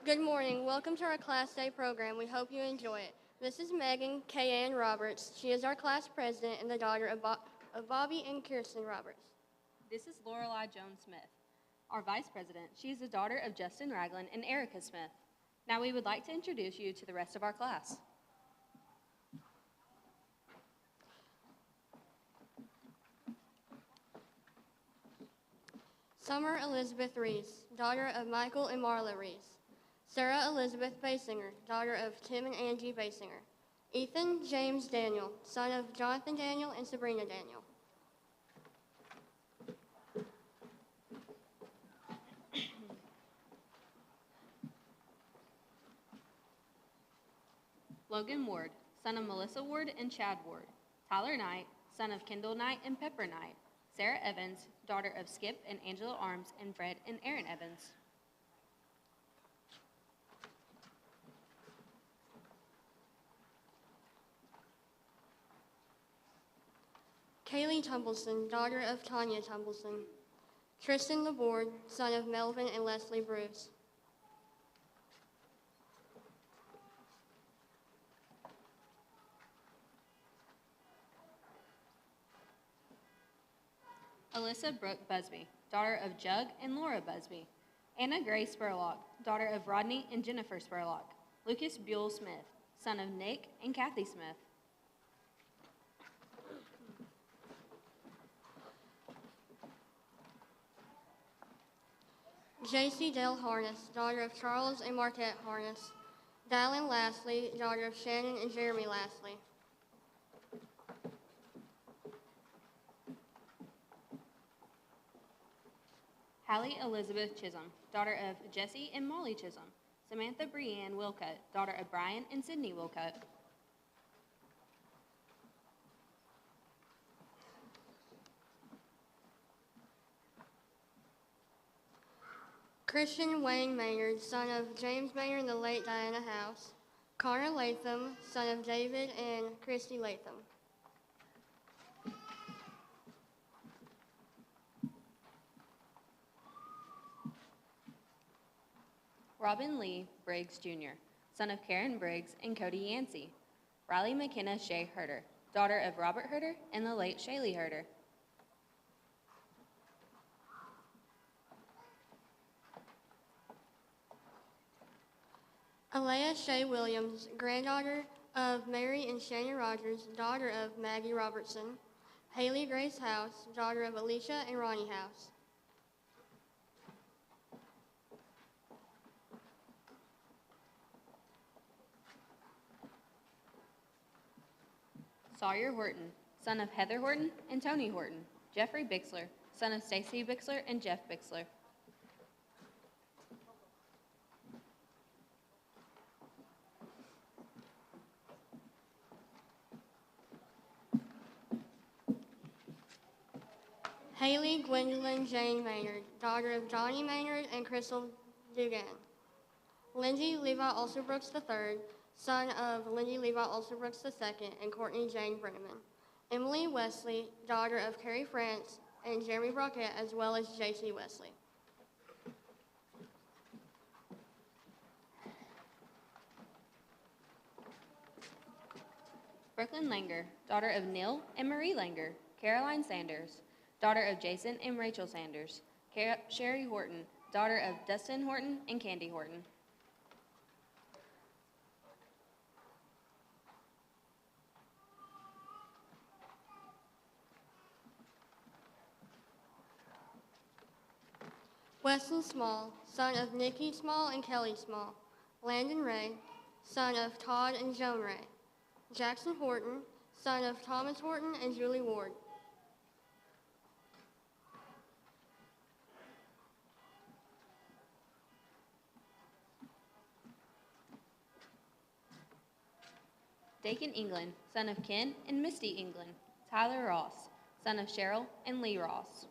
Good morning. Welcome to our Class Day program. We hope you enjoy it. This is Megan K. Ann Roberts. She is our class president and the daughter of Bobby and Kirsten Roberts. This is Lorelei Jones-Smith, our vice president. She is the daughter of Justin Ragland and Erica Smith. Now we would like to introduce you to the rest of our class. Summer Elizabeth Reese, daughter of Michael and Marla Reese. Sarah Elizabeth Basinger, daughter of Tim and Angie Basinger. Ethan James Daniel, son of Jonathan Daniel and Sabrina Daniel. Logan Ward, son of Melissa Ward and Chad Ward. Tyler Knight, son of Kendall Knight and Pepper Knight. Sarah Evans, daughter of Skip and Angela Arms and Fred and Aaron Evans. Kaylee Tumbleson, daughter of Tanya Tumbleson. Tristan Laborde, son of Melvin and Leslie Bruce. Alyssa Brooke Busby, daughter of Jug and Laura Busby. Anna Gray Spurlock, daughter of Rodney and Jennifer Spurlock. Lucas Buell Smith, son of Nick and Kathy Smith. J.C. Dale Harness, daughter of Charles and Marquette Harness. Dylan Lastly, daughter of Shannon and Jeremy Lastly. Hallie Elizabeth Chisholm, daughter of Jesse and Molly Chisholm. Samantha Brianne Wilcutt, daughter of Brian and Sydney Wilcutt. Christian Wayne Maynard, son of James Maynard and the late Diana House. Connor Latham, son of David and Christy Latham. Robin Lee Briggs Jr., son of Karen Briggs and Cody Yancey. Riley McKenna Shea Herter, daughter of Robert Herter and the late Shaylee Herter. Alea Shea Williams, granddaughter of Mary and Shannon Rogers, daughter of Maggie Robertson. Haley Grace House, daughter of Alicia and Ronnie House. Sawyer Horton, son of Heather Horton and Tony Horton. Jeffrey Bixler, son of Stacy Bixler and Jeff Bixler. Haley Gwendolyn Jane Maynard, daughter of Johnny Maynard and Crystal Dugan. Lindsay Levi Alsterbrooks III, son of Lindy Levi Alsterbrooks II and Courtney Jane Brenneman. Emily Wesley, daughter of Carrie France and Jeremy Brockett, as well as J.C. Wesley. Brooklyn Langer, daughter of Neil and Marie Langer. Caroline Sanders, daughter of Jason and Rachel Sanders. Sherry Horton, daughter of Dustin Horton and Candy Horton. Weston Small, son of Nikki Small and Kelly Small. Landon Ray, son of Todd and Joan Ray. Jackson Horton, son of Thomas Horton and Julie Ward. Dakin England, son of Ken and Misty England. Tyler Ross, son of Cheryl and Lee Ross.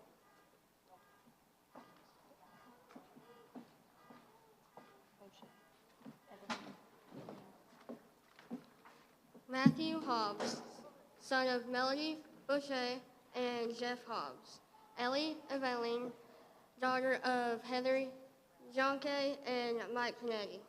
Matthew Hobbs, son of Melody Boucher and Jeff Hobbs. Ellie Eveline, daughter of Heather John Kay, and Mike Panetti.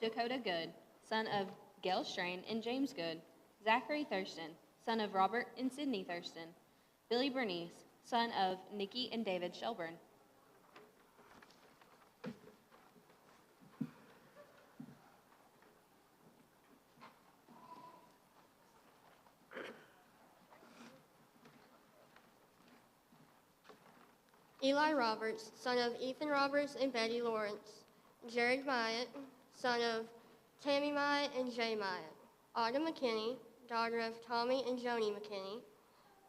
Dakota Good, son of Gail Strain and James Good. Zachary Thurston, son of Robert and Sydney Thurston. Billy Bernice, son of Nikki and David Shelburne. Eli Roberts, son of Ethan Roberts and Betty Lawrence. Jared Myatt, son of Tammy Myatt and Jay Myatt. Autumn McKinney, daughter of Tommy and Joni McKinney.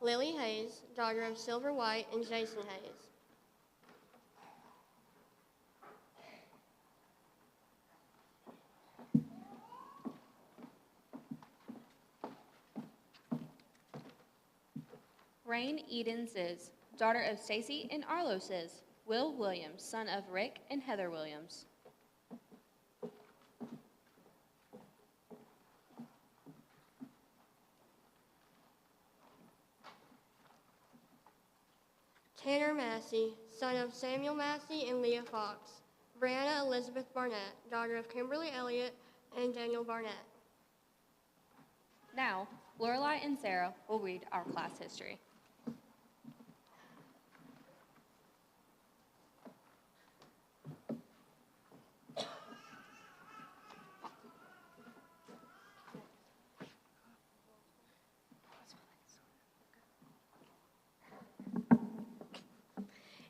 Lily Hayes, daughter of Silver White and Jason Hayes. Rain Eden Ziz, daughter of Stacy and Arlo Ziz. Will Williams, son of Rick and Heather Williams. Tanner Massey, son of Samuel Massey and Leah Fox. Brianna Elizabeth Barnett, daughter of Kimberly Elliott and Daniel Barnett. Now, Lorelai and Sarah will read our class history.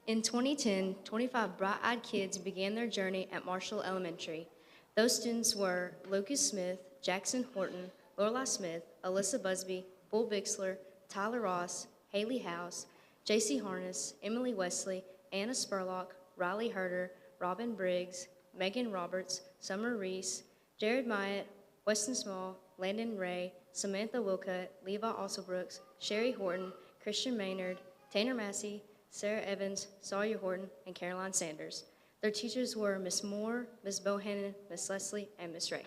In 2010, 25 bright-eyed kids began their journey at Marshall Elementary. Those students were Lucas Smith, Jackson Horton, Lorelai Smith, Alyssa Busby, Bull Bixler, Tyler Ross, Haley House, J.C. Harness, Emily Wesley, Anna Spurlock, Riley Herder, Robin Briggs, Megan Roberts, Summer Reese, Jared Myatt, Weston Small, Landon Ray, Samantha Wilcutt, Levi Alsobrooks, Sherry Horton, Christian Maynard, Tanner Massey, Sarah Evans, Sawyer Horton, and Caroline Sanders. Their teachers were Miss Moore, Miss Bohannon, Miss Leslie, and Miss Ray.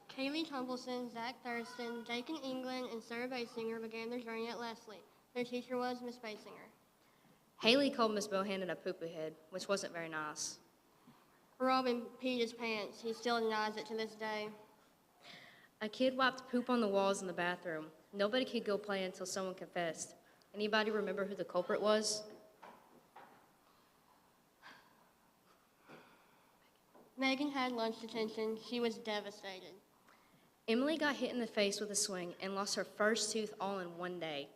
Kaylee Tumbleson, Zach Thurston, Dakin England, and Sarah Basinger began their journey at Leslie. Their teacher was Miss Basinger. Haley called Miss Bohannon a poo-poo head, which wasn't very nice. Robin peed his pants. He still denies it to this day. A kid wiped poop on the walls in the bathroom. Nobody could go play until someone confessed. Anybody remember who the culprit was? Megan had lunch detention. She was devastated. Emily got hit in the face with a swing and lost her first tooth all in one day.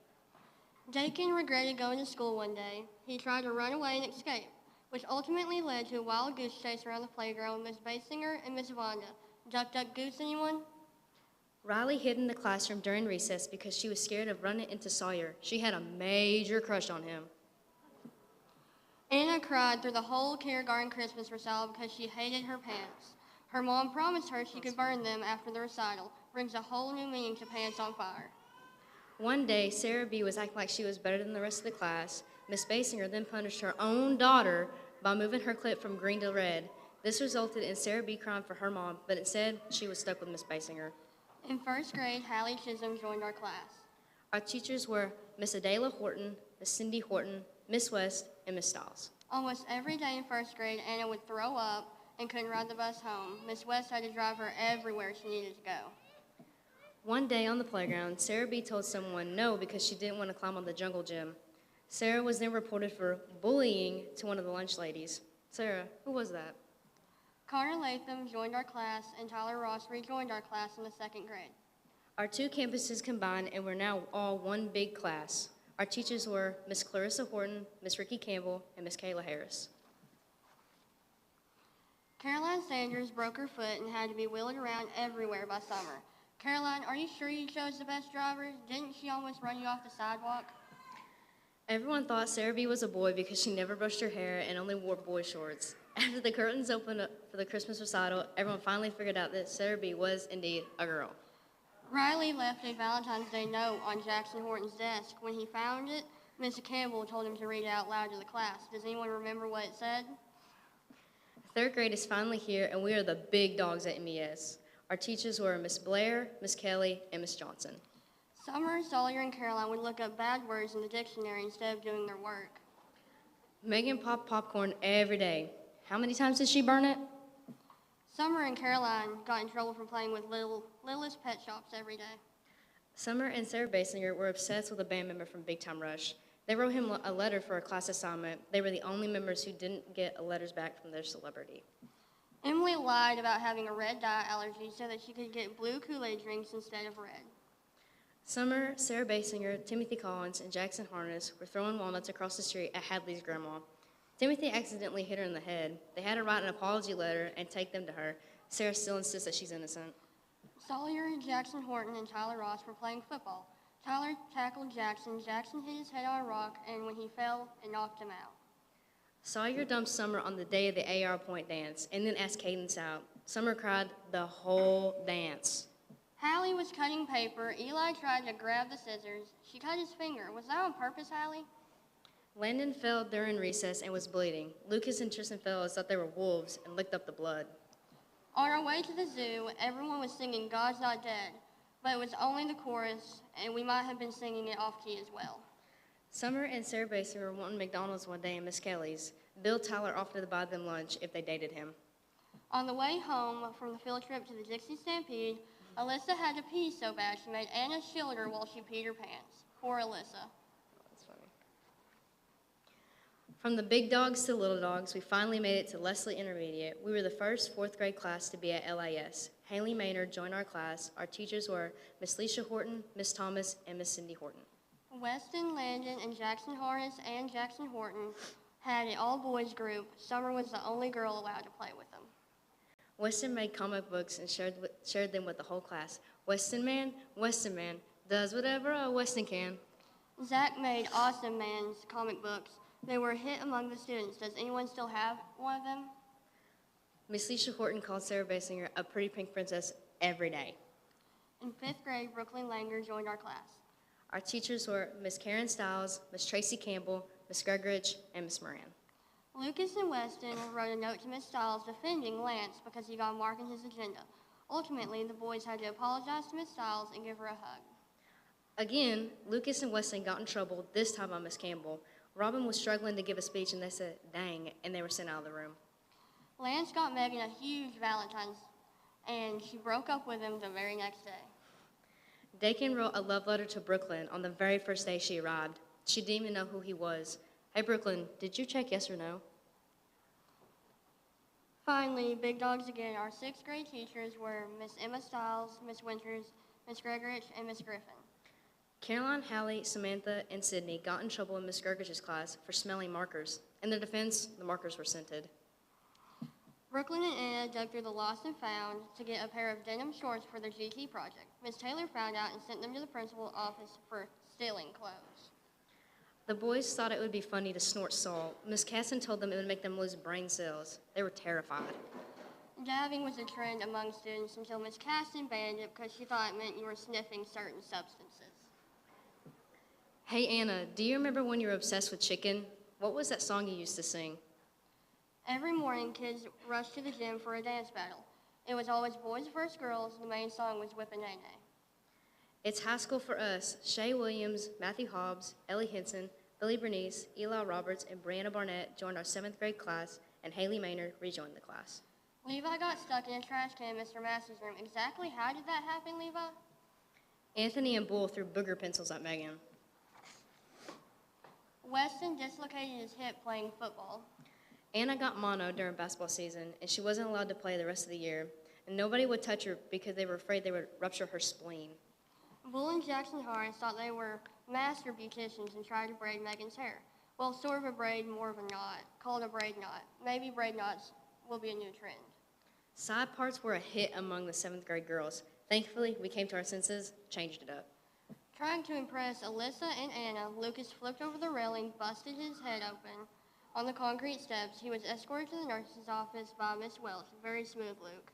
Dakin regretted going to school one day. He tried to run away and escape, which ultimately led to a wild goose chase around the playground with Miss Basinger and Miss Vonda. Duck, duck, goose, anyone? Riley hid in the classroom during recess because she was scared of running into Sawyer. She had a major crush on him. Anna cried through the whole kindergarten Christmas recital because she hated her pants. Her mom promised her she could burn them after the recital. Brings a whole new meaning to pants on fire. One day, Sarah B. was acting like she was better than the rest of the class. Miss Basinger then punished her own daughter by moving her clip from green to red. This resulted in Sarah B. crying for her mom, but instead, she was stuck with Miss Basinger. In first grade, Hallie Chisholm joined our class. Our teachers were Miss Adela Horton, Miss Cindy Horton, Miss West, and Miss Stiles. Almost every day in first grade, Anna would throw up and couldn't ride the bus home. Miss West had to drive her everywhere she needed to go. One day on the playground, Sarah B. told someone no because she didn't want to climb on the jungle gym. Sarah was then reported for bullying to one of the lunch ladies. Sarah, who was that? Connor Latham joined our class, and Tyler Ross rejoined our class in the second grade. Our two campuses combined, and we're now all one big class. Our teachers were Miss Clarissa Horton, Miss Ricky Campbell, and Miss Kayla Harris. Caroline Sanders broke her foot and had to be wheeled around everywhere by summer. Caroline, are you sure you chose the best driver? Didn't she almost run you off the sidewalk? Everyone thought Sarah B. was a boy because she never brushed her hair and only wore boy shorts. After the curtains opened up for the Christmas recital, everyone finally figured out that Sarah B. was indeed a girl. Riley left a Valentine's Day note on Jackson Horton's desk. When he found it, Mr. Campbell told him to read it out loud to the class. Does anyone remember what it said? Third grade is finally here, and we are the big dogs at MES. Our teachers were Miss Blair, Miss Kelly, and Miss Johnson. Summer, Sawyer, and Caroline would look up bad words in the dictionary instead of doing their work. Megan popped popcorn every day. How many times did she burn it? Summer and Caroline got in trouble for playing with Littlest Pet Shops every day. Summer and Sarah Basinger were obsessed with a band member from Big Time Rush. They wrote him a letter for a class assignment. They were the only members who didn't get letters back from their celebrity. Emily lied about having a red dye allergy so that she could get blue Kool-Aid drinks instead of red. Summer, Sarah Basinger, Timothy Collins, and Jackson Harness were throwing walnuts across the street at Hadley's grandma. Timothy accidentally hit her in the head. They had to write an apology letter and take them to her. Sarah still insists that she's innocent. Sawyer, Jackson Horton, and Tyler Ross were playing football. Tyler tackled Jackson. Jackson hit his head on a rock, and when he fell, it knocked him out. Sawyer dumped Summer on the day of the AR point dance and then asked Cadence out. Summer cried the whole dance. Hallie was cutting paper. Eli tried to grab the scissors. She cut his finger. Was that on purpose, Hallie? Landon fell during recess and was bleeding. Lucas and Tristan Fellows thought they were wolves and licked up the blood. On our way to the zoo, everyone was singing God's Not Dead, but it was only the chorus, and we might have been singing it off key as well. Summer and Sarah Baser were wanting McDonald's one day in Miss Kelly's. Bill Tyler offered to buy them lunch if they dated him. On the way home from the field trip to the Dixie Stampede, Alyssa had to pee so bad she made Anna shield her while she peed her pants. Poor Alyssa. That's funny. From the big dogs to little dogs, we finally made it to Leslie Intermediate. We were the first fourth grade class to be at LIS. Haley Maynard joined our class. Our teachers were Miss Leisha Horton, Miss Thomas, and Miss Cindy Horton. Weston, Landon, and Jackson Harness and Jackson Horton had an all-boys group. Summer was the only girl allowed to play with them. Weston made comic books and shared them with the whole class. Weston Man, does whatever a Weston can. Zach made Awesome Man's comic books. They were a hit among the students. Does anyone still have one of them? Miss Leisha Horton called Sarah Basinger a pretty pink princess every day. In 5th grade, Brooklyn Langer joined our class. Our teachers were Miss Karen Stiles, Miss Tracy Campbell, Miss Gregorich, and Miss Moran. Lucas and Weston wrote a note to Miss Stiles defending Lance because he got a mark in his agenda. Ultimately, the boys had to apologize to Miss Stiles and give her a hug. Again, Lucas and Weston got in trouble, this time by Miss Campbell. Robin was struggling to give a speech, and they said, dang, and they were sent out of the room. Lance got Megan a huge Valentine's, and she broke up with him the very next day. Dakin wrote a love letter to Brooklyn on the very first day she arrived. She didn't even know who he was. Hey, Brooklyn, did you check yes or no? Finally, big dogs again. Our 6th grade teachers were Miss Emma Stiles, Miss Winters, Miss Gregorich, and Miss Griffin. Caroline, Hallie, Samantha, and Sydney got in trouble in Miss Gregorich's class for smelling markers. In their defense, the markers were scented. Brooklyn and Anna dug through the lost and found to get a pair of denim shorts for their GT project. Miss Taylor found out and sent them to the principal's office for stealing clothes. The boys thought it would be funny to snort salt. Miss Casson told them it would make them lose brain cells. They were terrified. Dabbing was a trend among students until Miss Casson banned it because she thought it meant you were sniffing certain substances. Hey, Anna, do you remember when you were obsessed with chicken? What was that song you used to sing? Every morning, kids rushed to the gym for a dance battle. It was always boys versus girls. The main song was Whip a Nay Nay. It's high school for us. Shay Williams, Matthew Hobbs, Ellie Henson, Billy Bernice, Eli Roberts, and Brianna Barnett joined our 7th grade class, and Haley Maynard rejoined the class. Levi got stuck in a trash can in Mr. Massey's room. Exactly how did that happen, Levi? Anthony and Bull threw booger pencils at Megan. Weston dislocated his hip playing football. Anna got mono during basketball season, and she wasn't allowed to play the rest of the year, and nobody would touch her because they were afraid they would rupture her spleen. Bull and Jackson Harris thought they were master beauticians and tried to braid Megan's hair. Well, sort of a braid, more of a knot, called a braid knot. Maybe braid knots will be a new trend. Side parts were a hit among the 7th grade girls. Thankfully, we came to our senses, changed it up. Trying to impress Alyssa and Anna, Lucas flipped over the railing, busted his head open. On the concrete steps, he was escorted to the nurse's office by Miss Welch. Very smooth, Luke.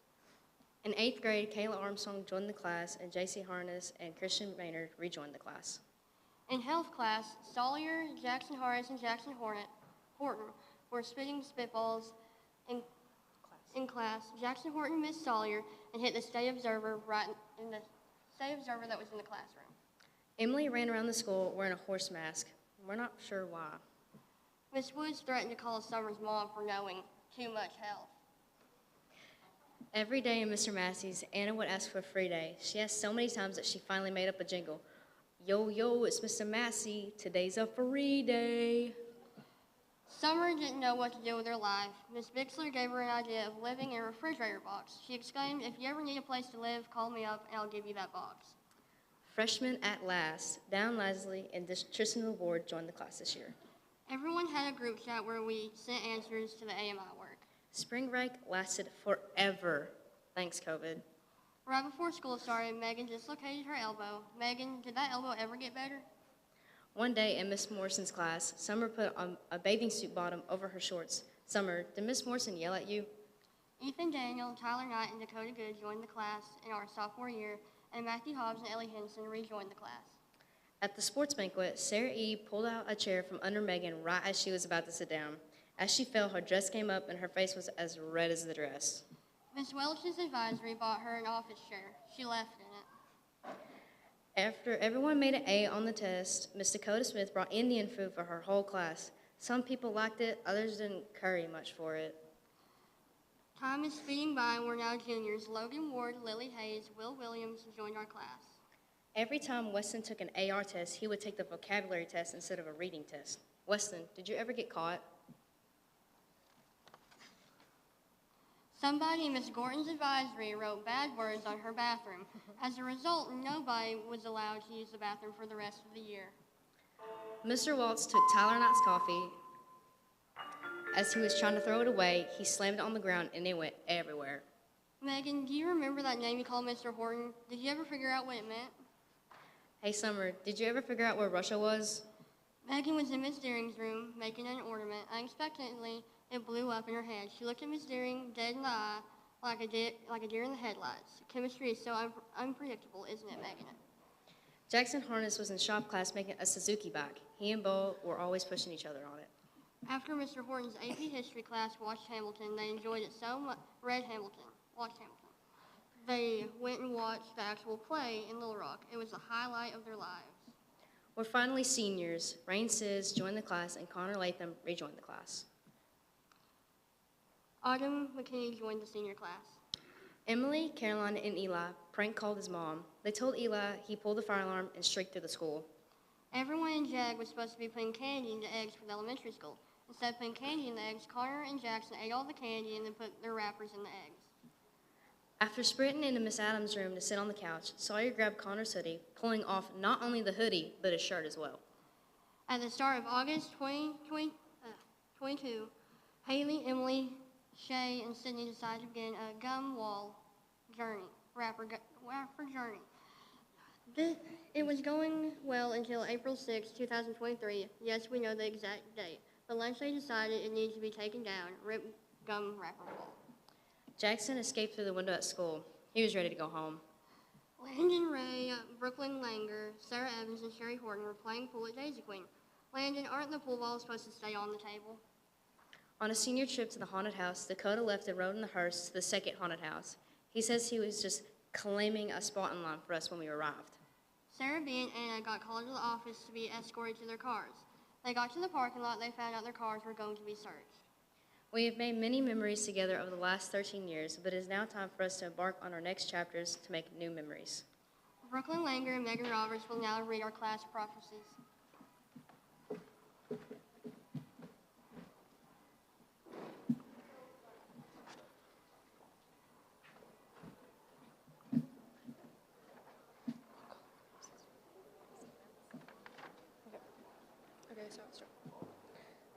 In 8th grade, Kayla Armstrong joined the class, and J.C. Harness and Christian Maynard rejoined the class. In health class, Sawyer, Jackson Harris, and Jackson Horton were spitting spitballs in class. Jackson Horton missed Sawyer, and hit the state observer in the state observer that was in the classroom. Emily ran around the school wearing a horse mask. We're not sure why. Miss Woods threatened to call Summer's mom for knowing too much health. Every day in Mr. Massey's, Anna would ask for a free day. She asked so many times that she finally made up a jingle. Yo, yo, it's Mr. Massey. Today's a free day. Summer didn't know what to do with her life. Miss Bixler gave her an idea of living in a refrigerator box. She exclaimed, "If you ever need a place to live, call me up and I'll give you that box." Freshmen at last, Down Leslie and Tristan Ward joined the class this year. Everyone had a group chat where we sent answers to the AMI work. Spring break lasted forever, thanks COVID. Right before school started, Megan dislocated her elbow. Megan, did that elbow ever get better? One day in Miss Morrison's class, Summer put on a bathing suit bottom over her shorts. Summer, did Miss Morrison yell at you? Ethan Daniel, Tyler Knight, and Dakota Good joined the class in our sophomore year, and Matthew Hobbs and Ellie Henson rejoined the class. At the sports banquet, Sarah E. pulled out a chair from under Megan right as she was about to sit down. As she fell, her dress came up and her face was as red as the dress. Miss Welch's advisory bought her an office chair. She left in it. After everyone made an A on the test, Miss Dakota Smith brought Indian food for her whole class. Some people liked it, others didn't care much for it. Time is speeding by and we're now juniors. Logan Ward, Lily Hayes, Will Williams joined our class. Every time Weston took an AR test, he would take the vocabulary test instead of a reading test. Weston, did you ever get caught? Somebody in Miss Gorton's advisory wrote bad words on her bathroom. As a result, nobody was allowed to use the bathroom for the rest of the year. Mr. Waltz took Tyler Knight's coffee. As he was trying to throw it away, he slammed it on the ground and it went everywhere. Megan, do you remember that name you called Mr. Horton? Did you ever figure out what it meant? Hey, Summer, did you ever figure out where Russia was? Megan was in Miss Deering's room making an ornament. Unexpectedly, it blew up in her head. She looked at Miss Deering dead in the eye like a deer in the headlights. Chemistry is so unpredictable, isn't it, Megan? Jackson Harness was in shop class making a Suzuki bike. He and Bo were always pushing each other on it. After Mr. Horton's AP history class watched Hamilton, they enjoyed it so much. Watched Hamilton. They went and watched the actual play in Little Rock. It was the highlight of their lives. We're finally seniors. Rain Sizz joined the class and Connor Latham rejoined the class. Autumn McKinney joined the senior class. Emily, Caroline, and Eli prank called his mom. They told Eli he pulled the fire alarm and streaked through the school. Everyone in JAG was supposed to be putting candy in the eggs for the elementary school. Instead of putting candy in the eggs, Connor and Jackson ate all the candy and then put their wrappers in the eggs. After sprinting into Miss Adams' room to sit on the couch, Sawyer grabbed Connor's hoodie, pulling off not only the hoodie, but his shirt as well. At the start of August 2022, Haley, Emily, Shay, and Sydney decided to begin a gum wall journey, rapper journey. It was going well until April 6, 2023. Yes, we know the exact date. But lunch they decided it needed to be taken down. Rip gum wrapper wall. Jackson escaped through the window at school. He was ready to go home. Landon Ray, Brooklyn Langer, Sarah Evans, and Sherry Horton were playing pool at Daisy Queen. Landon, aren't the pool balls supposed to stay on the table? On a senior trip to the haunted house, Dakota left and rode in the hearse to the second haunted house. He says he was just claiming a spot in line for us when we arrived. Sarah B and Anna got called to the office to be escorted to their cars. They got to the parking lot, they found out their cars were going to be searched. We have made many memories together over the last 13 years, but it is now time for us to embark on our next chapters to make new memories. Brooklyn Langer and Megan Roberts will now read our class prophecies.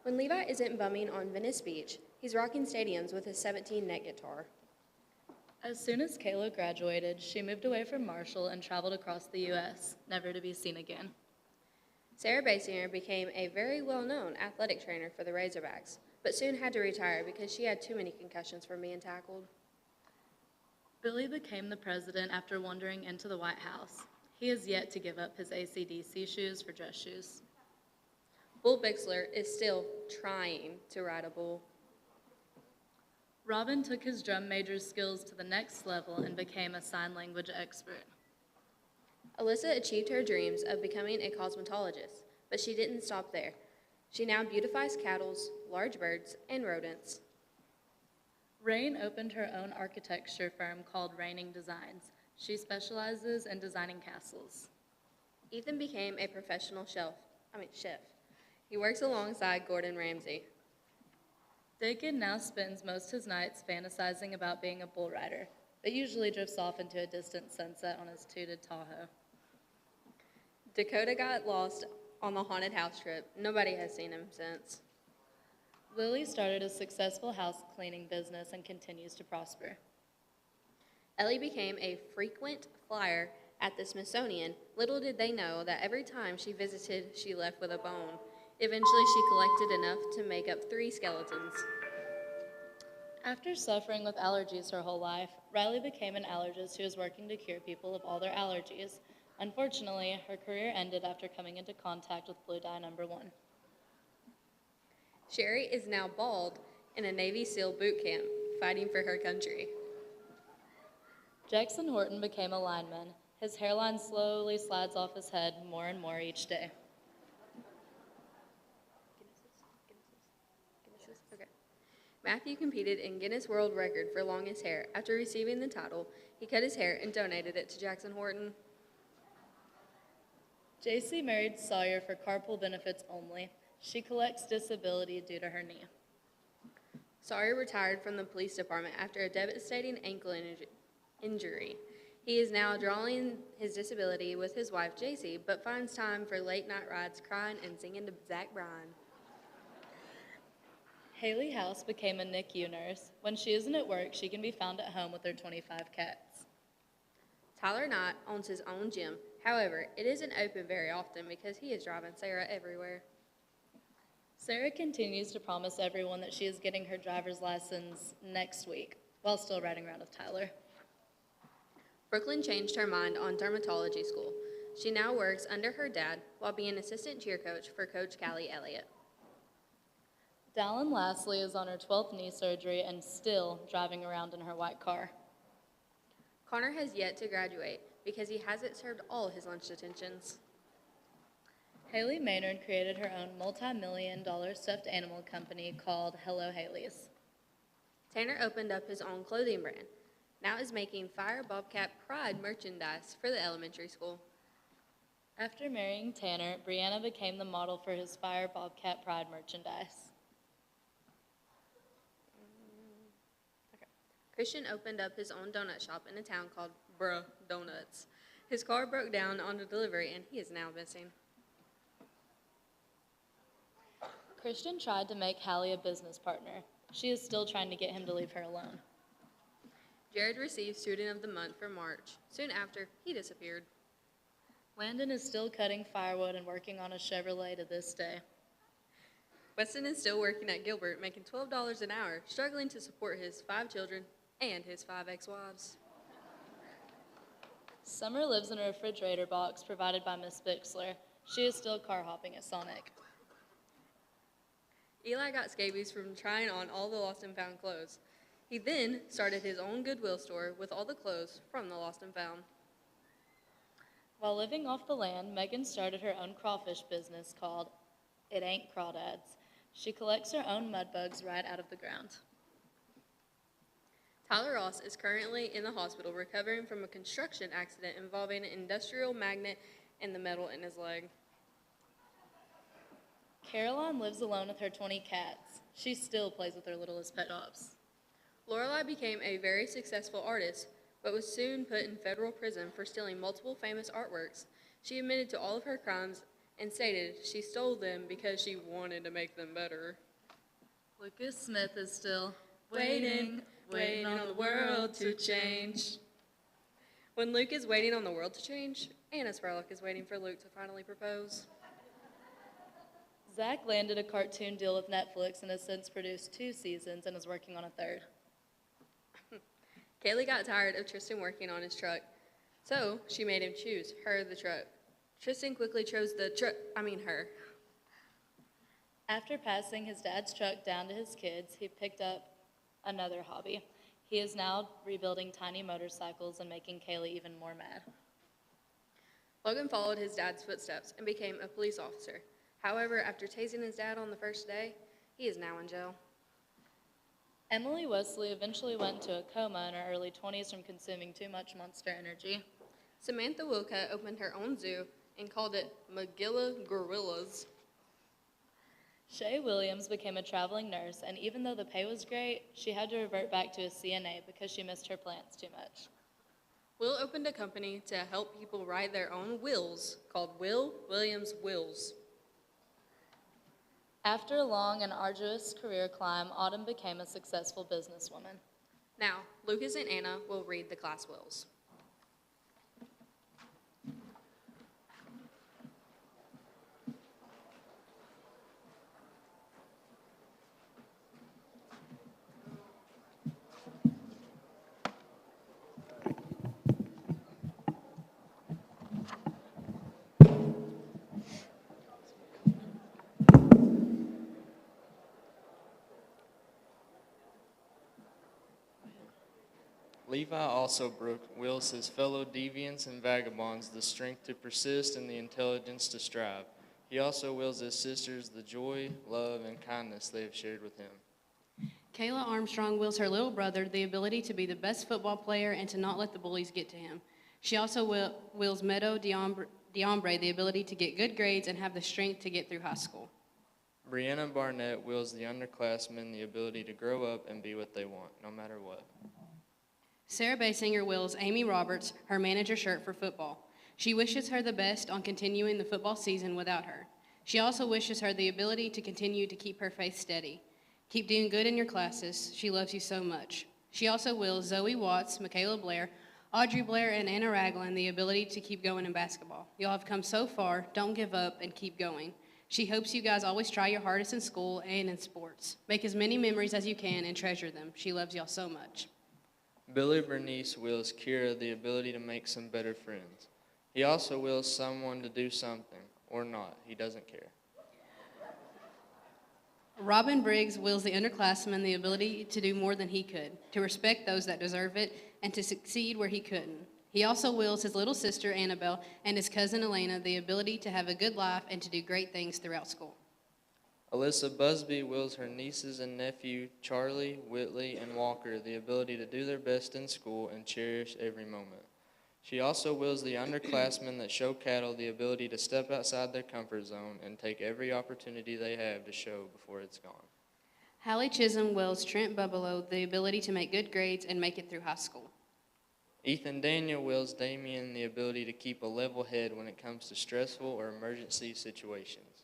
When Levi isn't bumming on Venice Beach, he's rocking stadiums with his 17-neck guitar. As soon as Kayla graduated, she moved away from Marshall and traveled across the U.S., never to be seen again. Sarah Basinger became a very well-known athletic trainer for the Razorbacks, but soon had to retire because she had too many concussions from being tackled. Billy became the president after wandering into the White House. He has yet to give up his AC/DC shoes for dress shoes. Bull Bixler is still trying to ride a bull. Robin took his drum major's skills to the next level and became a sign language expert. Alyssa achieved her dreams of becoming a cosmetologist, but she didn't stop there. She now beautifies cattle, large birds, and rodents. Rain opened her own architecture firm called Raining Designs. She specializes in designing castles. Ethan became a professional chef. He works alongside Gordon Ramsay. Dakin now spends most his nights fantasizing about being a bull rider, but usually drifts off into a distant sunset on his tooted Tahoe. Dakota got lost on the haunted house trip. Nobody has seen him since. Lily started a successful house cleaning business and continues to prosper. Ellie became a frequent flyer at the Smithsonian. Little did they know that every time she visited, she left with a bone. Eventually, she collected enough to make up 3 skeletons. After suffering with allergies her whole life, Riley became an allergist who is working to cure people of all their allergies. Unfortunately, her career ended after coming into contact with blue dye number 1. Sherry is now bald in a Navy SEAL boot camp, fighting for her country. Jackson Horton became a lineman. His hairline slowly slides off his head more and more each day. Okay. Matthew competed in Guinness World Record for longest hair. After receiving the title, he cut his hair and donated it to Jackson Horton. JC married Sawyer for carpool benefits only. She collects disability due to her knee. Sawyer retired from the police department after a devastating ankle injury. He is now drawing his disability with his wife, JC, but finds time for late night rides, crying and singing to Zach Bryan. Haley House became a NICU nurse. When she isn't at work, she can be found at home with her 25 cats. Tyler Knight owns his own gym. However, it isn't open very often because he is driving Sarah everywhere. Sarah continues to promise everyone that she is getting her driver's license next week, while still riding around with Tyler. Brooklyn changed her mind on dermatology school. She now works under her dad while being assistant cheer coach for Coach Callie Elliott. Dallin Lastly is on her 12th knee surgery and still driving around in her white car. Connor has yet to graduate because he hasn't served all his lunch detentions. Haley Maynard created her own multi-million-dollar stuffed animal company called Hello Haley's. Tanner opened up his own clothing brand. Now is making Fire Bobcat Pride merchandise for the elementary school. After marrying Tanner, Brianna became the model for his Fire Bobcat Pride merchandise. Christian opened up his own donut shop in a town called Bruh Donuts. His car broke down on the delivery and he is now missing. Christian tried to make Hallie a business partner. She is still trying to get him to leave her alone. Jared received Student of the Month for March. Soon after, he disappeared. Landon is still cutting firewood and working on a Chevrolet to this day. Weston is still working at Gilbert, making $12 an hour, struggling to support his 5 children and his 5 ex-wives. Summer lives in a refrigerator box provided by Miss Bixler. She is still car hopping at Sonic. Eli got scabies from trying on all the lost and found clothes. He then started his own Goodwill store with all the clothes from the lost and found. While living off the land, Megan started her own crawfish business called It Ain't Crawdads. She collects her own mud bugs right out of the ground. Tyler Ross is currently in the hospital recovering from a construction accident involving an industrial magnet and the metal in his leg. Caroline lives alone with her 20 cats. She still plays with her littlest pet dogs. Lorelai became a very successful artist, but was soon put in federal prison for stealing multiple famous artworks. She admitted to all of her crimes and stated she stole them because she wanted to make them better. Lucas Smith is still waiting on the world to change. When Luke is waiting on the world to change, Anna Spurlock is waiting for Luke to finally propose. Zach landed a cartoon deal with Netflix and has since produced 2 seasons and is working on a 3rd. Kaylee got tired of Tristan working on his truck, so she made him choose her the truck. Tristan quickly chose her. After passing his dad's truck down to his kids, he picked up another hobby. He is now rebuilding tiny motorcycles and making Kaylee even more mad. Logan followed his dad's footsteps and became a police officer. However, after tasing his dad on the first day, he is now in jail. Emily Wesley eventually went into a coma in her early 20s from consuming too much Monster Energy. Samantha Wilka opened her own zoo and called it Magilla Gorillas. Shay Williams became a traveling nurse, and even though the pay was great, she had to revert back to a CNA because she missed her plants too much. Will opened a company to help people write their own wills called Will Williams Wills. After a long and arduous career climb, Autumn became a successful businesswoman. Now, Lucas and Anna will read the class wills. Levi also wills his fellow deviants and vagabonds the strength to persist and the intelligence to strive. He also wills his sisters the joy, love, and kindness they have shared with him. Kayla Armstrong wills her little brother the ability to be the best football player and to not let the bullies get to him. She also wills Meadow Diombre the ability to get good grades and have the strength to get through high school. Brianna Barnett wills the underclassmen the ability to grow up and be what they want, no matter what. Sarah Basinger wills Amy Roberts her manager shirt for football. She wishes her the best on continuing the football season without her. She also wishes her the ability to continue to keep her faith steady. Keep doing good in your classes. She loves you so much. She also wills Zoe Watts, Michaela Blair, Audrey Blair, and Anna Ragland the ability to keep going in basketball. Y'all have come so far. Don't give up and keep going. She hopes you guys always try your hardest in school and in sports. Make as many memories as you can and treasure them. She loves y'all so much. Billy Bernice wills Kira the ability to make some better friends. He also wills someone to do something, or not. He doesn't care. Robin Briggs wills the underclassmen the ability to do more than he could, to respect those that deserve it, and to succeed where he couldn't. He also wills his little sister Annabelle and his cousin Elena the ability to have a good life and to do great things throughout school. Alyssa Busby wills her nieces and nephew, Charlie, Whitley, and Walker, the ability to do their best in school and cherish every moment. She also wills the underclassmen that show cattle the ability to step outside their comfort zone and take every opportunity they have to show before it's gone. Hallie Chisholm wills Trent Bubbelow the ability to make good grades and make it through high school. Ethan Daniel wills Damien the ability to keep a level head when it comes to stressful or emergency situations.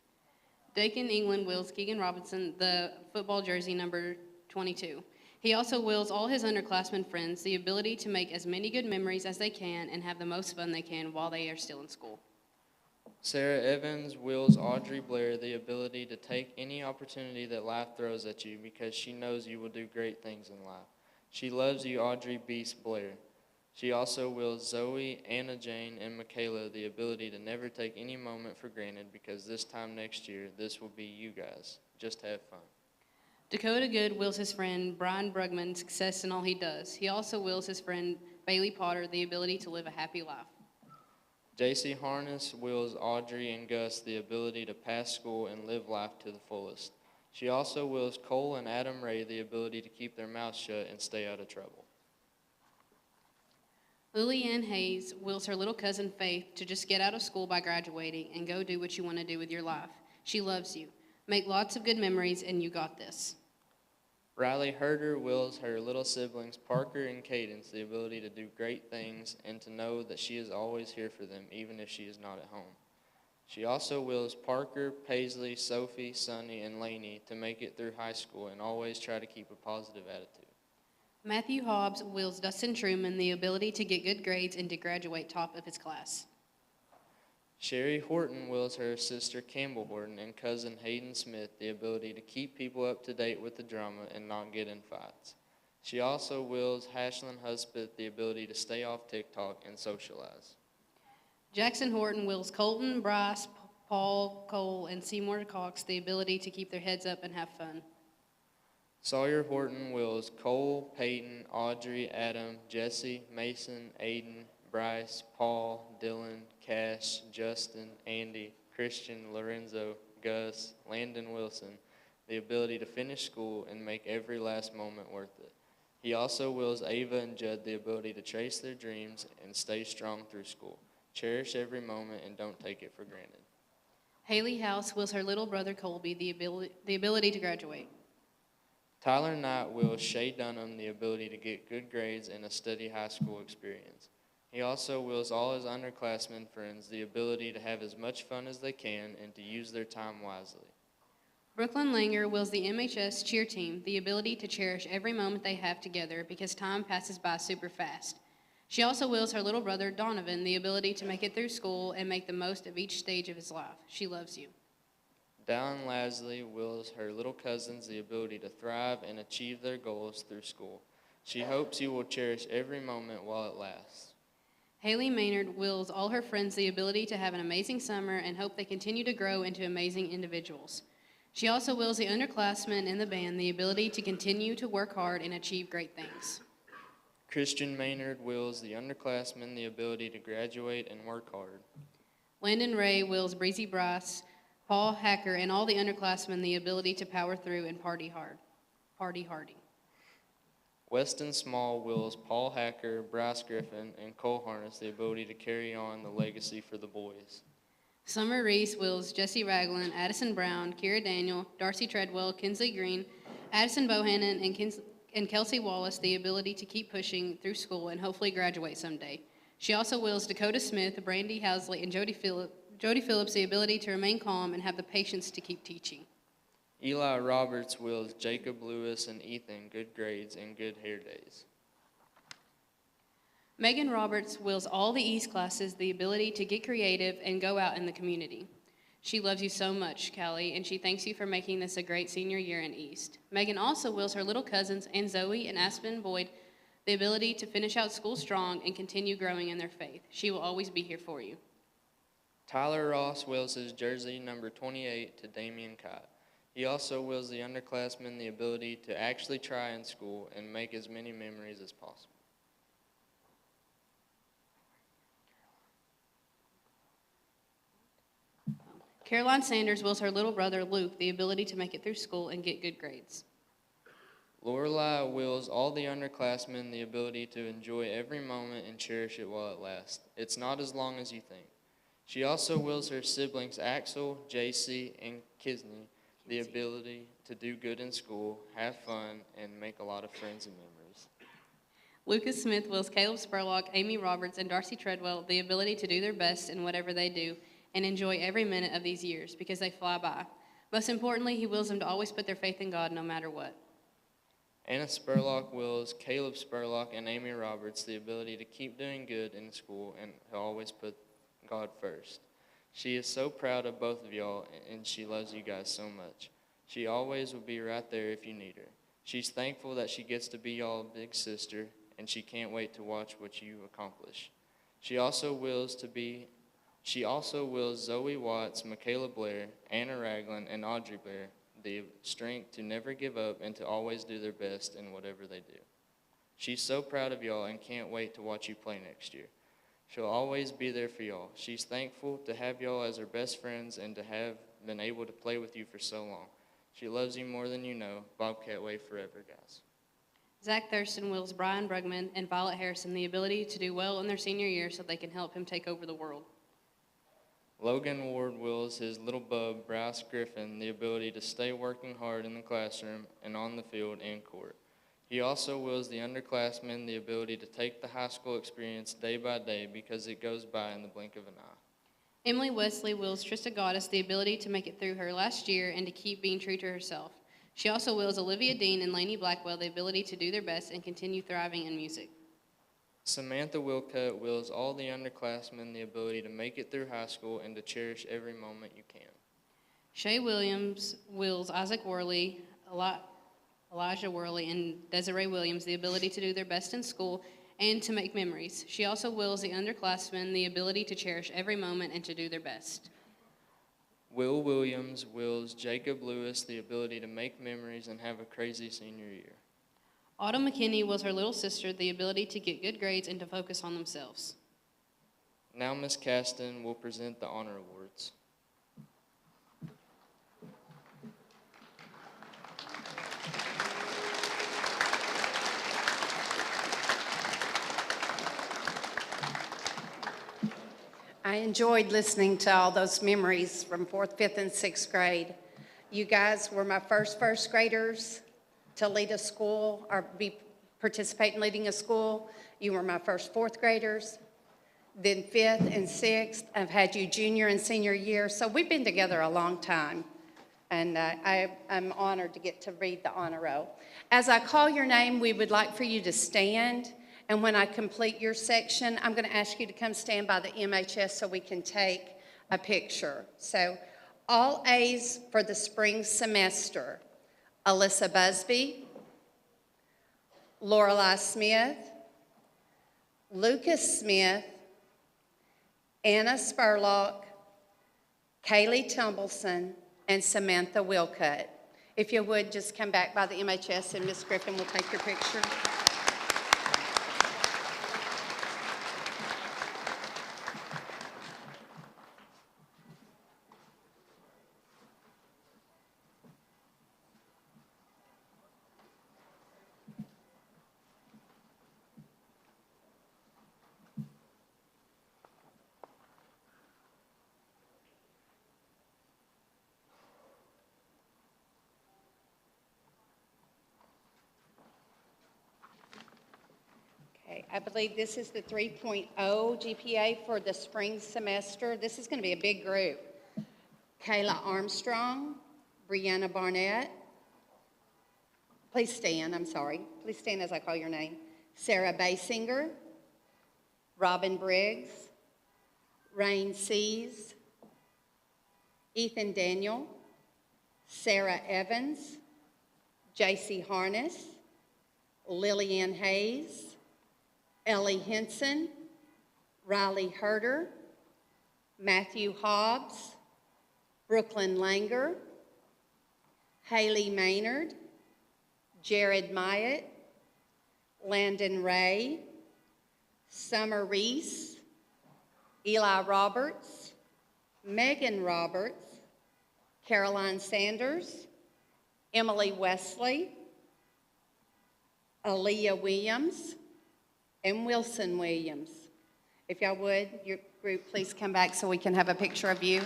Dakin England wills Keegan Robinson the football jersey number 22. He also wills all his underclassmen friends the ability to make as many good memories as they can and have the most fun they can while they are still in school. Sarah Evans wills Audrey Blair the ability to take any opportunity that life throws at you because she knows you will do great things in life. She loves you, Audrey Beast Blair. She also wills Zoe, Anna Jane, and Michaela the ability to never take any moment for granted because this time next year, this will be you guys. Just have fun. Dakota Good wills his friend Brian Brugman success in all he does. He also wills his friend Bailey Potter the ability to live a happy life. JC Harness wills Audrey and Gus the ability to pass school and live life to the fullest. She also wills Cole and Adam Ray the ability to keep their mouths shut and stay out of trouble. Lillian Hayes wills her little cousin Faith to just get out of school by graduating and go do what you want to do with your life. She loves you. Make lots of good memories, and you got this. Riley Herder wills her little siblings Parker and Cadence the ability to do great things and to know that she is always here for them even if she is not at home. She also wills Parker, Paisley, Sophie, Sonny, and Lainey to make it through high school and always try to keep a positive attitude. Matthew Hobbs wills Dustin Truman the ability to get good grades and to graduate top of his class. Sherry Horton wills her sister Campbell Horton and cousin Hayden Smith the ability to keep people up to date with the drama and not get in fights. She also wills Hashlyn Husbeth the ability to stay off TikTok and socialize. Jackson Horton wills Colton, Bryce, Paul, Cole, and Seymour Cox the ability to keep their heads up and have fun. Sawyer Horton wills Cole, Peyton, Audrey, Adam, Jesse, Mason, Aiden, Bryce, Paul, Dylan, Cash, Justin, Andy, Christian, Lorenzo, Gus, Landon Wilson the ability to finish school and make every last moment worth it. He also wills Ava and Judd the ability to chase their dreams and stay strong through school. Cherish every moment and don't take it for granted. Haley House wills her little brother Colby the ability to graduate. Tyler Knight wills Shay Dunham the ability to get good grades and a steady high school experience. He also wills all his underclassmen friends the ability to have as much fun as they can and to use their time wisely. Brooklyn Langer wills the MHS cheer team the ability to cherish every moment they have together because time passes by super fast. She also wills her little brother Donovan the ability to make it through school and make the most of each stage of his life. She loves you. Dallin Lasley wills her little cousins the ability to thrive and achieve their goals through school. She hopes you will cherish every moment while it lasts. Haley Maynard wills all her friends the ability to have an amazing summer and hope they continue to grow into amazing individuals. She also wills the underclassmen in the band the ability to continue to work hard and achieve great things. Christian Maynard wills the underclassmen the ability to graduate and work hard. Landon Ray wills Breezy Bryce, Paul Hacker, and all the underclassmen the ability to power through and party hard. Party hardy. Weston Small wills Paul Hacker, Bryce Griffin, and Cole Harness the ability to carry on the legacy for the boys. Summer Reese wills Jesse Ragland, Addison Brown, Kira Daniel, Darcy Treadwell, Kinsley Green, Addison Bohannon, and Kelsey Wallace the ability to keep pushing through school and hopefully graduate someday. She also wills Dakota Smith, Brandy Housley, and Jody Phillips the ability to remain calm and have the patience to keep teaching. Eli Roberts wills Jacob Lewis and Ethan good grades and good hair days. Megan Roberts wills all the East classes the ability to get creative and go out in the community. She loves you so much, Callie, and she thanks you for making this a great senior year in East. Megan also wills her little cousins, and Zoe and Aspen Boyd, the ability to finish out school strong and continue growing in their faith. She will always be here for you. Tyler Ross wills his jersey number 28 to Damian Cott. He also wills the underclassmen the ability to actually try in school and make as many memories as possible. Caroline Sanders wills her little brother Luke the ability to make it through school and get good grades. Lorelai wills all the underclassmen the ability to enjoy every moment and cherish it while it lasts. It's not as long as you think. She also wills her siblings Axel, JC, and Kisney the ability to do good in school, have fun, and make a lot of friends and memories. Lucas Smith wills Caleb Spurlock, Amy Roberts, and Darcy Treadwell the ability to do their best in whatever they do and enjoy every minute of these years because they fly by. Most importantly, he wills them to always put their faith in God no matter what. Anna Spurlock wills Caleb Spurlock and Amy Roberts the ability to keep doing good in school and to always put God first. She is so proud of both of y'all, and she loves you guys so much. She always will be right there if you need her. She's thankful that she gets to be y'all's big sister, and she can't wait to watch what you accomplish. She also wills Zoe Watts, Michaela Blair, Anna Ragland, and Audrey Blair the strength to never give up and to always do their best in whatever they do. She's so proud of y'all and can't wait to watch you play next year. She'll always be there for y'all. She's thankful to have y'all as her best friends and to have been able to play with you for so long. She loves you more than you know. Bobcat Way forever, guys. Zach Thurston wills Brian Brugman and Violet Harrison the ability to do well in their senior year so they can help him take over the world. Logan Ward wills his little bub, Bryce Griffin, the ability to stay working hard in the classroom and on the field and court. He also wills the underclassmen the ability to take the high school experience day by day because it goes by in the blink of an eye. Emily Wesley wills Trista Goddess the ability to make it through her last year and to keep being true to herself. She also wills Olivia Dean and Lainey Blackwell the ability to do their best and continue thriving in music. Samantha Wilcutt wills all the underclassmen the ability to make it through high school and to cherish every moment you can. Shay Williams wills Isaac Worley, Elijah Worley, and Desiree Williams the ability to do their best in school and to make memories. She also wills the underclassmen the ability to cherish every moment and to do their best. Will Williams wills Jacob Lewis the ability to make memories and have a crazy senior year. Autumn McKinney wills her little sister the ability to get good grades and to focus on themselves. Now Ms. Caston will present the honor awards. I enjoyed listening to all those memories from 4th, 5th, and 6th grade. You guys were my first graders to lead a school or participate in leading a school. You were my first 4th graders. Then 5th and 6th, I've had you junior and senior year. So we've been together a long time. And I'm honored to get to read the honor roll. As I call your name, we would like for you to stand. And when I complete your section, I'm going to ask you to come stand by the MHS so we can take a picture. So all A's for the spring semester: Alyssa Busby, Lorelei Smith, Lucas Smith, Anna Spurlock, Kaylee Tumbleson, and Samantha Wilcutt. If you would, just come back by the MHS and Miss Griffin will take your picture. I believe this is the 3.0 GPA for the spring semester. This is going to be a big group. Kayla Armstrong, Brianna Barnett. Please stand, I'm sorry. Please stand as I call your name. Sarah Basinger, Robin Briggs, Rain Seas, Ethan Daniel, Sarah Evans, JC Harness, Lillian Hayes, Ellie Henson, Riley Herder, Matthew Hobbs, Brooklyn Langer, Haley Maynard, Jared Myatt, Landon Ray, Summer Reese, Eli Roberts, Megan Roberts, Caroline Sanders, Emily Wesley, Aaliyah Williams, and Wilson Williams. If y'all would, your group, please come back so we can have a picture of you.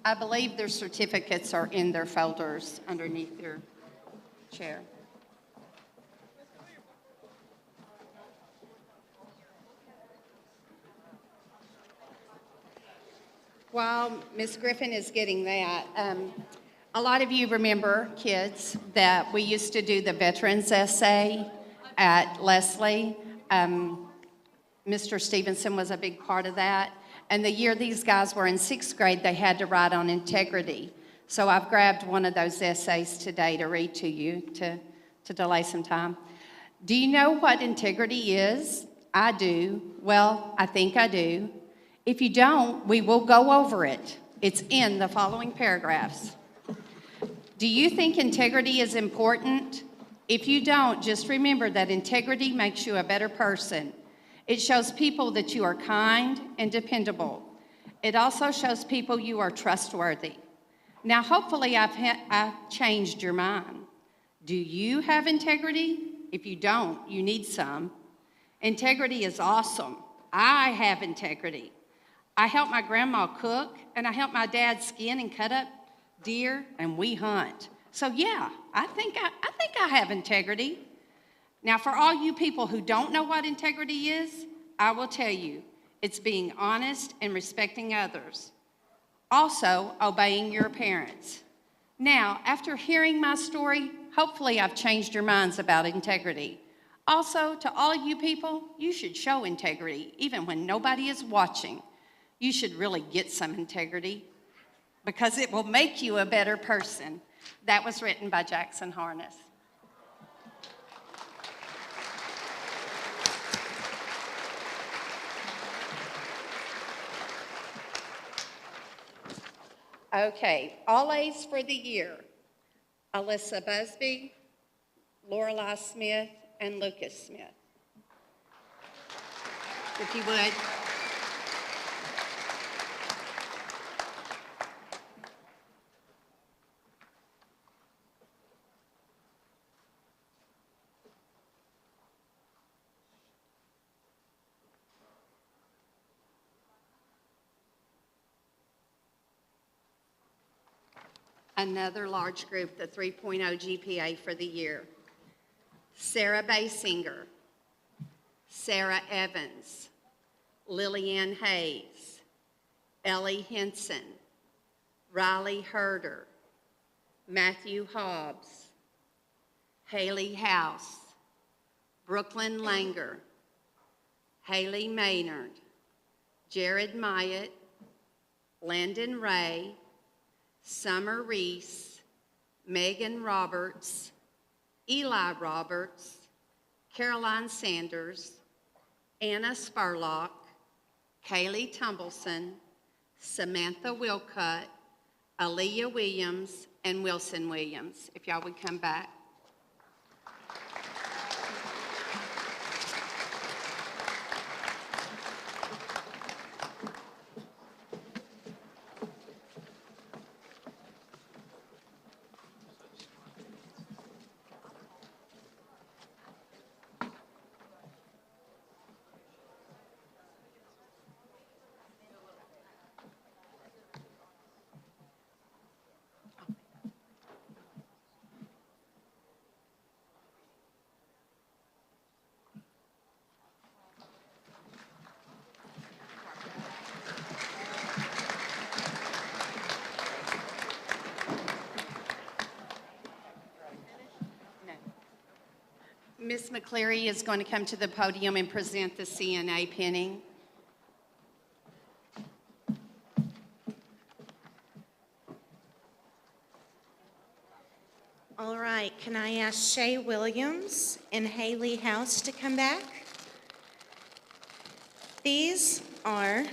I believe their certificates are in their folders underneath your chair. While Ms. Griffin is getting that, a lot of you remember, kids, that we used to do the veterans essay at Leslie. Mr. Stevenson was a big part of that. And the year these guys were in 6th grade, they had to write on integrity. So I've grabbed one of those essays today to read to you to delay some time. Do you know what integrity is? I do. Well, I think I do. If you don't, we will go over it. It's in the following paragraphs. Do you think integrity is important? If you don't, just remember that integrity makes you a better person. It shows people that you are kind and dependable. It also shows people you are trustworthy. Now, hopefully I've changed your mind. Do you have integrity? If you don't, you need some. Integrity is awesome. I have integrity. I help my grandma cook, and I help my dad skin and cut up deer, and we hunt. So yeah, I think I have integrity. Now, for all you people who don't know what integrity is, I will tell you, it's being honest and respecting others. Also, obeying your parents. Now, after hearing my story, hopefully I've changed your minds about integrity. Also, to all you people, you should show integrity, even when nobody is watching. You should really get some integrity because it will make you a better person. That was written by Jackson Harness. Okay, all A's for the year. Alyssa Busby, Lorelei Smith, and Lucas Smith. If you would. Another large group, the 3.0 GPA for the year. Sarah Basinger, Sarah Evans, Lillian Hayes, Ellie Henson, Riley Herder, Matthew Hobbs, Haley House, Brooklyn Langer, Haley Maynard, Jared Myatt, Landon Ray, Summer Reese, Megan Roberts, Eli Roberts, Caroline Sanders, Anna Spurlock, Kaylee Tumbleson, Samantha Wilcutt, Aaliyah Williams, and Wilson Williams. If y'all would come back. Ms. McCleary is going to come to the podium and present the CNA pinning. All right, can I ask Shay Williams and Haley House to come back? These are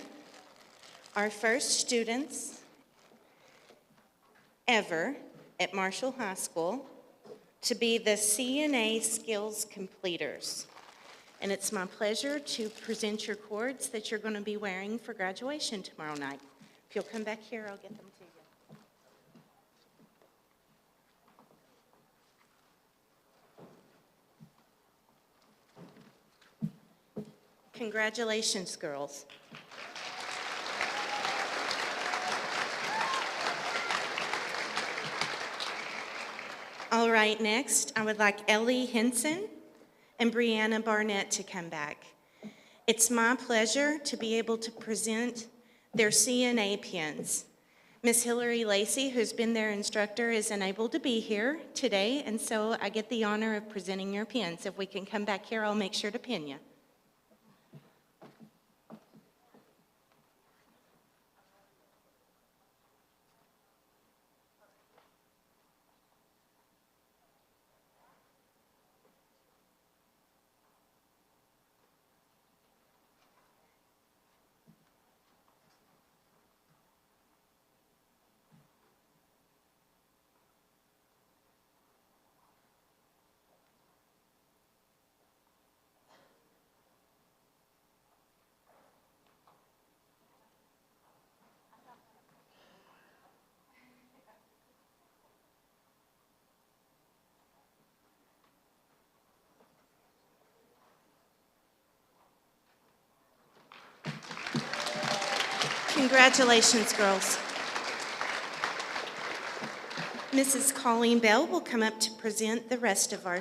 our first students ever at Marshall High School to be the CNA Skills Completers. And it's my pleasure to present your cords that you're going to be wearing for graduation tomorrow night. If you'll come back here, I'll get them to you. Congratulations, girls. All right, next, I would like Ellie Henson and Brianna Barnett to come back. It's my pleasure to be able to present their CNA pins. Miss Hillary Lacey, who's been their instructor, is unable to be here today, and so I get the honor of presenting your pins. If we can come back here, I'll make sure to pin you. Congratulations, girls. Mrs. Colleen Bell will come up to present the rest of our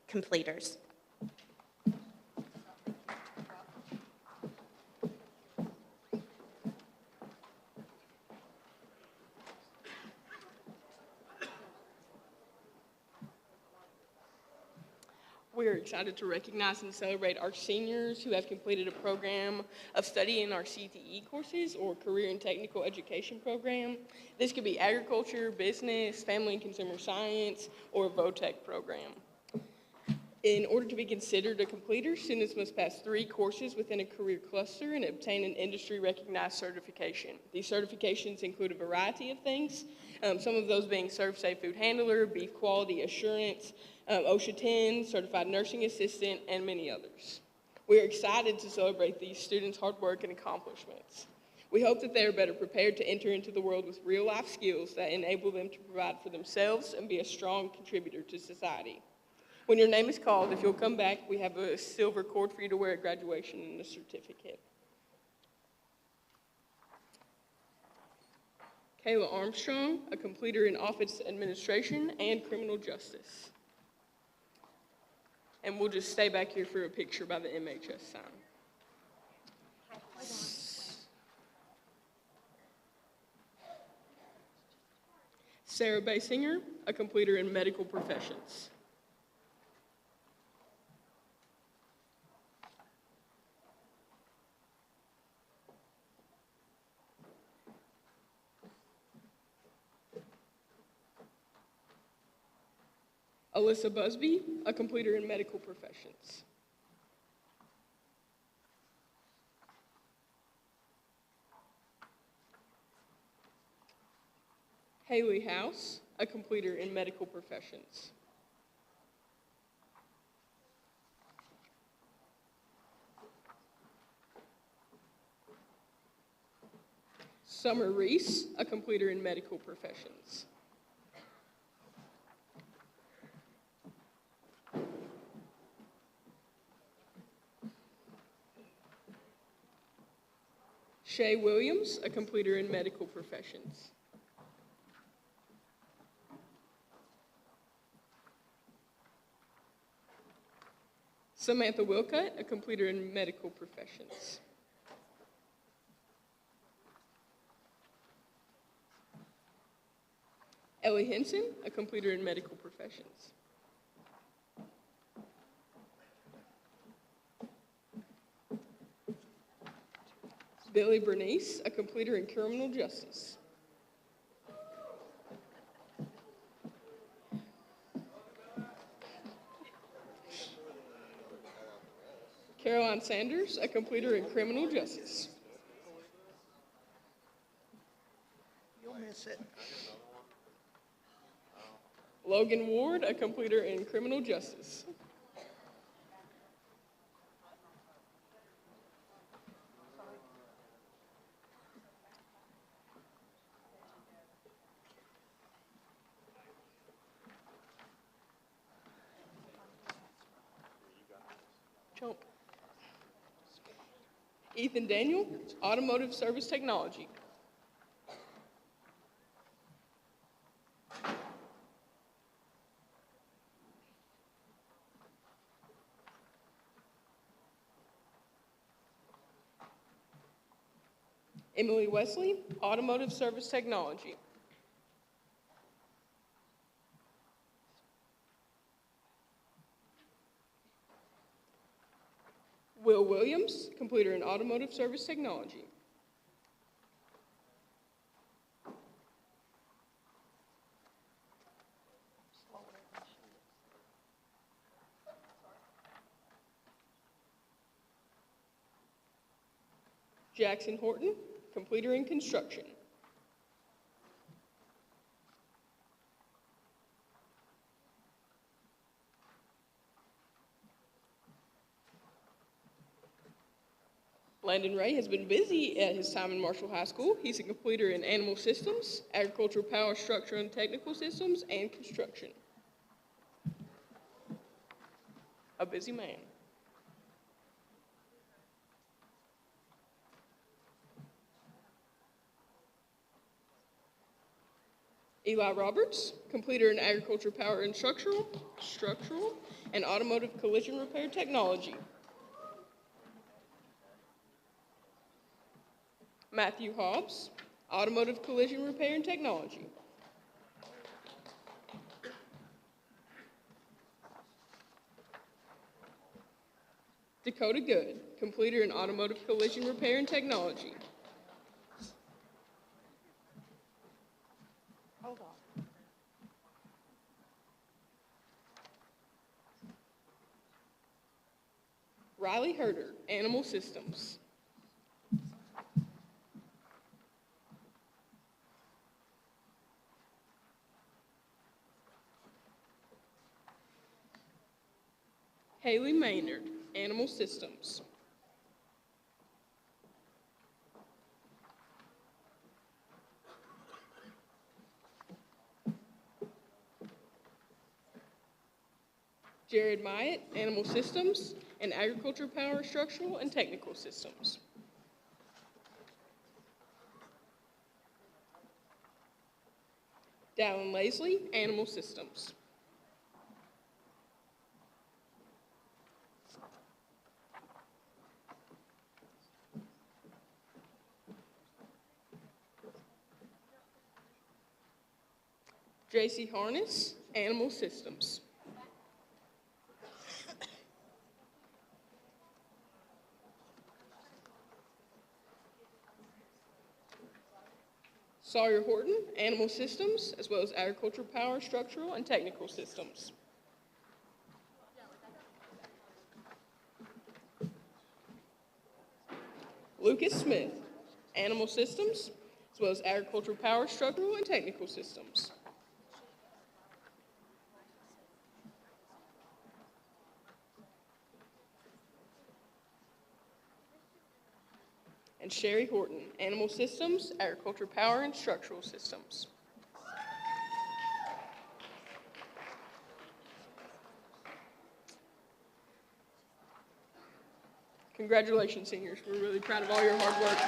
completers. We're excited to recognize and celebrate our seniors who have completed a program of study in our CTE courses or Career and Technical Education program. This could be agriculture, business, family and consumer science, or a VOTEC program. In order to be considered a completer, students must pass 3 courses within a career cluster and obtain an industry-recognized certification. These certifications include a variety of things, some of those being ServSafe Food Handler, Beef Quality Assurance, OSHA 10, Certified Nursing Assistant, and many others. We are excited to celebrate these students' hard work and accomplishments. We hope that they are better prepared to enter into the world with real-life skills that enable them to provide for themselves and be a strong contributor to society. When your name is called, if you'll come back, we have a silver cord for you to wear at graduation and a certificate. Kayla Armstrong, a completer in Office Administration and Criminal Justice. And we'll just stay back here for a picture by the MHS sign. Sarah Basinger, a completer in Medical Professions. Alyssa Busby, a completer in Medical Professions. Haley House, a completer in Medical Professions. Summer Reese, a completer in Medical Professions. Shay Williams, a completer in Medical Professions. Samantha Wilcutt, a completer in Medical Professions. Ellie Henson, a completer in Medical Professions. Billy Bernice, a completer in Criminal Justice. Caroline Sanders, a completer in Criminal Justice. You'll miss it. Logan Ward, a completer in Criminal Justice. Jump. Ethan Daniel, Automotive Service Technology. Emily Wesley, Automotive Service Technology. Will Williams, completer in Automotive Service Technology. Jackson Horton, completer in Construction. Landon Ray has been busy at his time in Marshall High School. He's a completer in Animal Systems, Agricultural Power Structure and Technical Systems, and Construction. A busy man. Eli Roberts, completer in Agriculture Power and Structural, and Automotive Collision Repair Technology. Matthew Hobbs, Automotive Collision Repair and Technology. Dakota Good, completer in Automotive Collision Repair and Technology. Hold on. Riley Herder, Animal Systems. Haley Maynard, Animal Systems. Jared Myatt, Animal Systems, and Agriculture Power, Structural and Technical Systems. Dallin Laisley, Animal Systems. JC Harness, Animal Systems. Sawyer Horton, Animal Systems, as well as Agriculture Power, Structural, and Technical Systems. Lucas Smith, Animal Systems, as well as Agriculture Power, Structural, and Technical Systems. And Sherry Horton, Animal Systems, Agriculture Power, and Structural Systems. Congratulations, seniors. We're really proud of all your hard work.